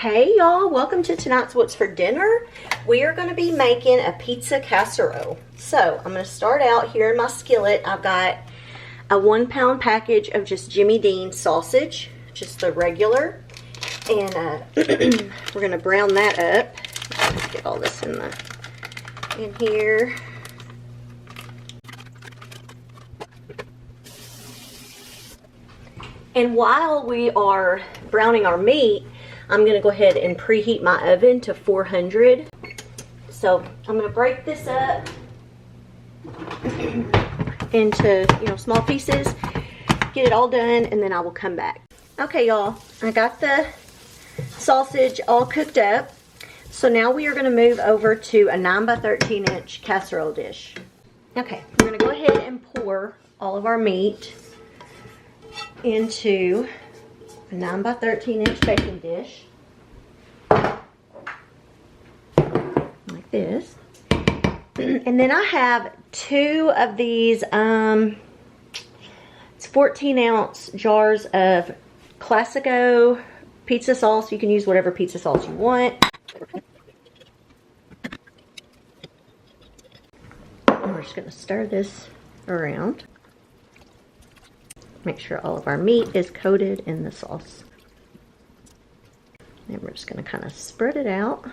Hey y'all, welcome to tonight's What's for Dinner. We are going to be making a pizza casserole. So I'm going to start out here in my skillet. I've got a 1 pound package of just Jimmy Dean sausage, just the regular. And we're going to brown that up. Let's get all this in here. And while we are browning our meat, I'm going to go ahead and preheat my oven to 400. So I'm going to break this up into, small pieces, get it all done, and then I will come back. Okay, y'all, I got the sausage all cooked up. So now we are going to move over to a 9 by 13 inch casserole dish. Okay, we're going to go ahead and pour all of our meat into a 9 by 13 inch baking dish, like this. And then I have 2 of these, it's 14 ounce jars of Classico pizza sauce. You can use whatever pizza sauce you want. And we're just going to stir this around. Make sure all of our meat is coated in the sauce. And we're just going to kind of spread it out. I'm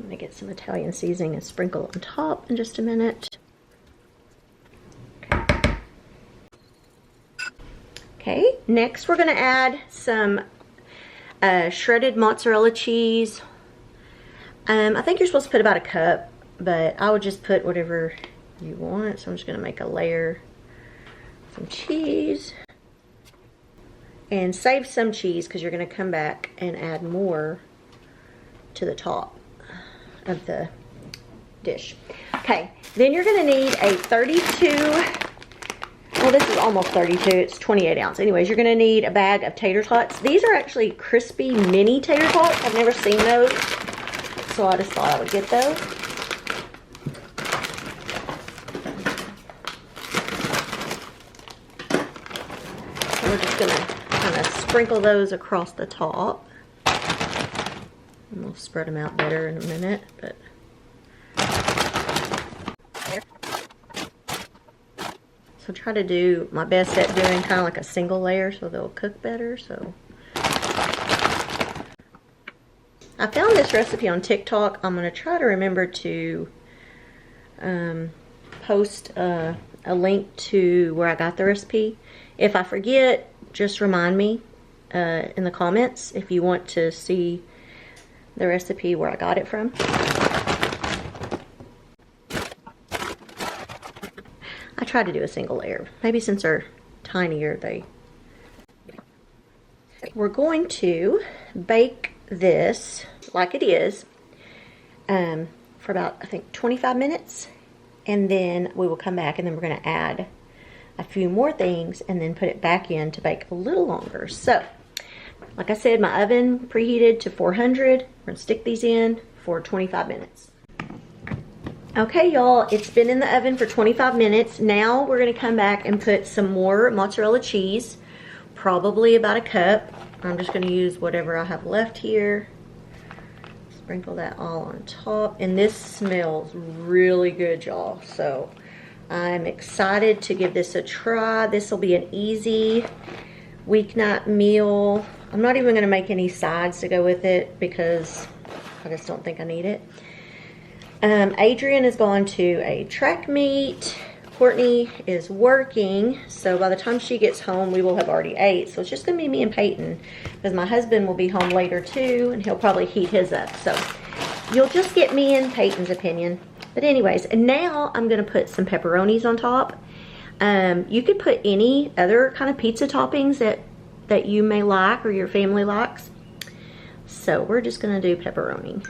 going to get some Italian seasoning and sprinkle on top in just a minute. Okay, next we're going to add some shredded mozzarella cheese. I think you're supposed to put about a cup, but I would just put whatever you want. So I'm just going to make a layer. Some cheese, and save some cheese because you're going to come back and add more to the top of the dish. Okay, then you're going to need a 32, well, this is almost 32, it's 28 ounce. Anyways, you're going to need a bag of tater tots. These are actually crispy mini tater tots. I've never seen those, so I just thought I would get those. We're just going to kind of sprinkle those across the top. And we'll spread them out better in a minute. But so try to do my best at doing kind of like a single layer so they'll cook better. So I found this recipe on TikTok. I'm going to try to remember to post a link to where I got the recipe. If I forget, just remind me in the comments if you want to see the recipe where I got it from. I try to do a single layer. Maybe since they're tinier, We're going to bake this like it is for about, I think, 25 minutes. And then we will come back and then we're going to add a few more things and then put it back in to bake a little longer. So, like I said, my oven preheated to 400. We're going to stick these in for 25 minutes. Okay, y'all, it's been in the oven for 25 minutes. Now we're going to come back and put some more mozzarella cheese, probably about a cup. I'm just going to use whatever I have left here. Sprinkle that all on top. And this smells really good, y'all. So I'm excited to give this a try. This will be an easy weeknight meal. I'm not even going to make any sides to go with it because I just don't think I need it. Adrian is going to a track meet. Courtney is working, so by the time she gets home, we will have already ate. So it's just going to be me and Peyton because my husband will be home later too, and he'll probably heat his up. So you'll just get me and Peyton's opinion. But anyways, and now I'm going to put some pepperonis on top. You could put any other kind of pizza toppings that you may like or your family likes. So we're just going to do pepperoni.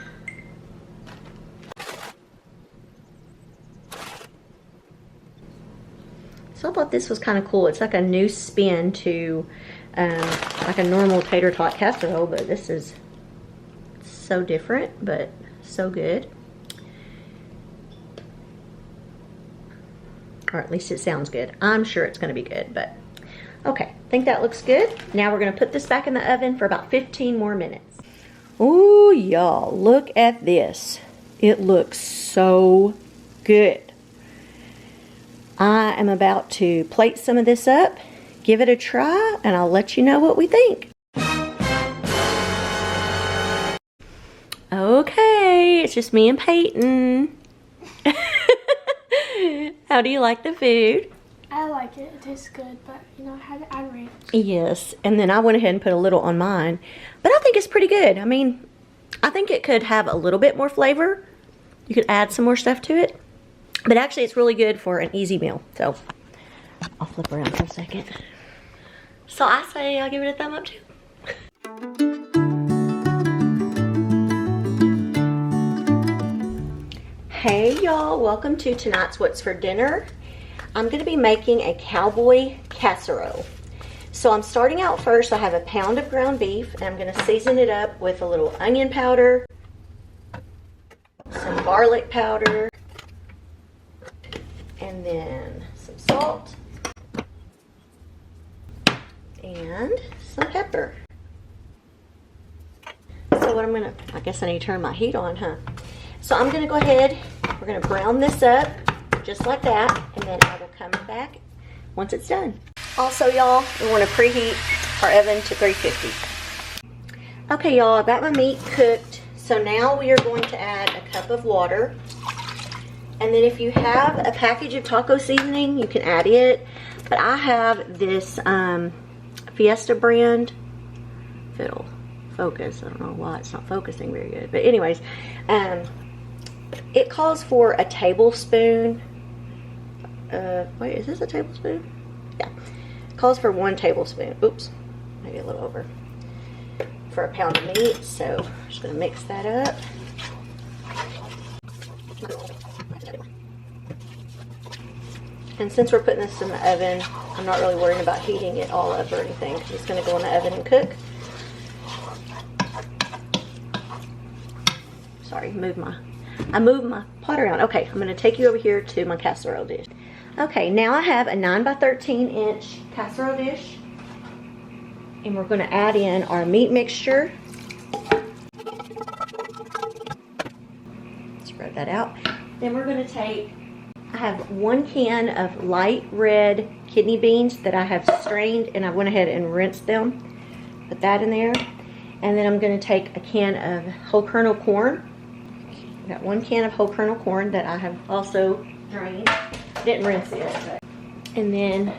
So I thought this was kind of cool. It's like a new spin to like a normal tater tot casserole, but this is so different, but so good. Or at least it sounds good. I'm sure it's going to be good, but okay. I think that looks good. Now we're going to put this back in the oven for about 15 more minutes. Ooh, y'all, look at this. It looks so good. I am about to plate some of this up, give it a try, and I'll let you know what we think. Okay, it's just me and Peyton. How do you like the food? I like it. It tastes good, but you know, I had to add ranch. Yes, and then I went ahead and put a little on mine. But I think it's pretty good. I mean, I think it could have a little bit more flavor. You could add some more stuff to it. But actually, it's really good for an easy meal. So, I'll flip around for a second. So I say I'll give it a thumb up too. Hey y'all, welcome to tonight's What's for Dinner. I'm going to be making a Cowboy casserole. So I'm starting out first. I have a pound of ground beef, and I'm going to season it up with a little onion powder, some garlic powder, and then some salt, and some pepper. So what I'm going to, I guess I need to turn my heat on, huh? So I'm going to go ahead, we're going to brown this up just like that, and then I will come back once it's done. Also, y'all, we want to preheat our oven to 350. Okay, y'all, I've got my meat cooked. So now we are going to add a cup of water. And then if you have a package of taco seasoning, you can add it. But I have this Fiesta brand. If it'll focus, I don't know why it's not focusing very good. But anyways, it calls for a tablespoon. Wait, is this a tablespoon? Yeah. It calls for 1 tablespoon. Oops, maybe a little over. For a pound of meat. So I'm just going to mix that up. And since we're putting this in the oven, I'm not really worrying about heating it all up or anything. I'm just going to go in the oven and cook. Sorry, I moved my pot around. Okay, I'm going to take you over here to my casserole dish. Okay, now I have a 9 by 13 inch casserole dish. And we're going to add in our meat mixture. Spread that out. Then we're going to take, I have 1 can of light red kidney beans that I have strained, and I went ahead and rinsed them. Put that in there. And then I'm going to take a can of whole kernel corn. I've got 1 can of whole kernel corn that I have also drained. Didn't rinse it. But. And then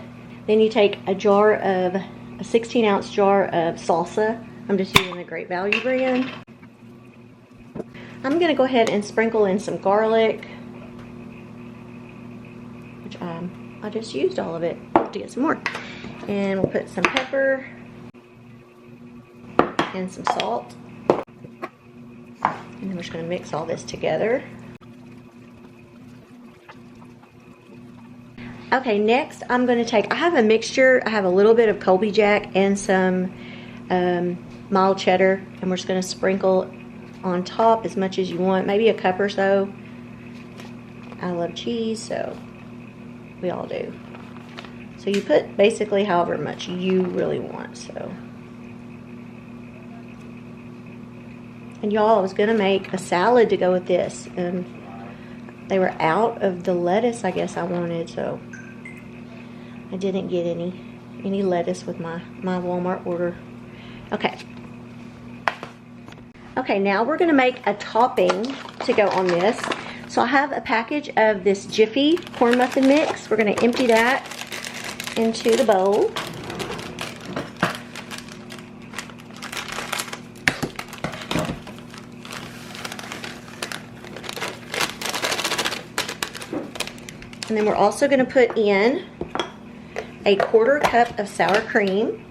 you take a 16-ounce jar of salsa. I'm just using a Great Value brand. I'm going to go ahead and sprinkle in some garlic, which I just used all of it to get some more. And we'll put some pepper and some salt. And then we're just going to mix all this together. Okay, next I'm going to take, I have a mixture. I have a little bit of Colby Jack and some mild cheddar. And we're just going to sprinkle on top as much as you want, maybe a cup or so. I love cheese, so we all do. So you put basically however much you really want. So, and y'all, I was gonna make a salad to go with this, and they were out of the lettuce I guess I wanted, so I didn't get any lettuce with my Walmart order. Okay, now we're gonna make a topping to go on this. So I have a package of this Jiffy corn muffin mix. We're gonna empty that into the bowl. And then we're also gonna put in a 1/4 cup of sour cream.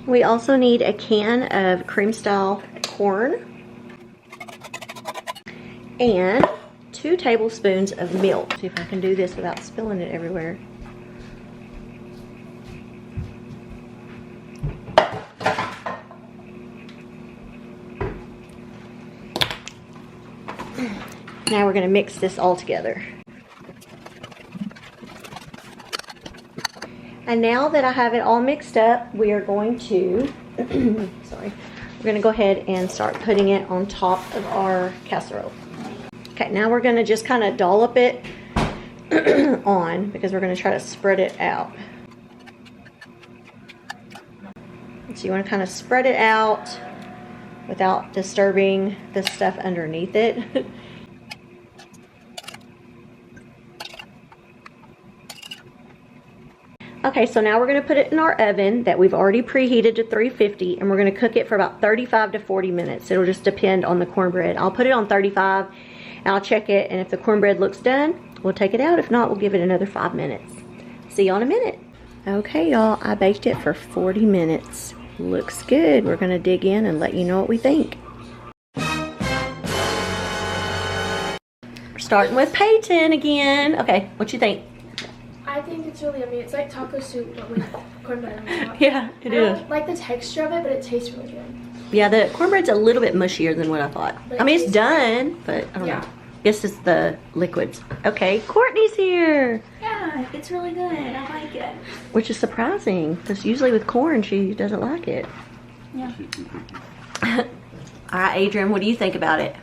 We also need a can of cream style corn and 2 tablespoons of milk. See if I can do this without spilling it everywhere. Now we're going to mix this all together. And now that I have it all mixed up, we are going to, sorry, we're going to go ahead and start putting it on top of our casserole. Okay, now we're going to just kind of dollop it on because we're going to try to spread it out. So you want to kind of spread it out without disturbing the stuff underneath it. Okay, so now we're going to put it in our oven that we've already preheated to 350, and we're going to cook it for about 35 to 40 minutes. It'll just depend on the cornbread. I'll put it on 35, and I'll check it, and if the cornbread looks done, we'll take it out. If not, we'll give it another 5 minutes. See y'all in a minute. Okay, y'all, I baked it for 40 minutes. Looks good. We're going to dig in and let you know what we think. We're starting with Peyton again. Okay, what you think? I think it's really yummy. It's like taco soup, but with cornbread on top. Yeah, it is. I don't like the texture of it, but it tastes really good. Yeah, the cornbread's a little bit mushier than what I thought. I mean, it's done, but I don't know. Guess it's the liquids. Okay, Courtney's here. Yeah, it's really good. I like it. Which is surprising, because usually with corn, she doesn't like it. Yeah. All right, Adrian, what do you think about it?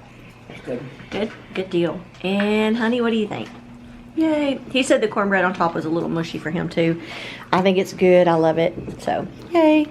Good. Good? Good deal. And, honey, what do you think? Yay. He said the cornbread on top was a little mushy for him, too. I think it's good. I love it. So, yay.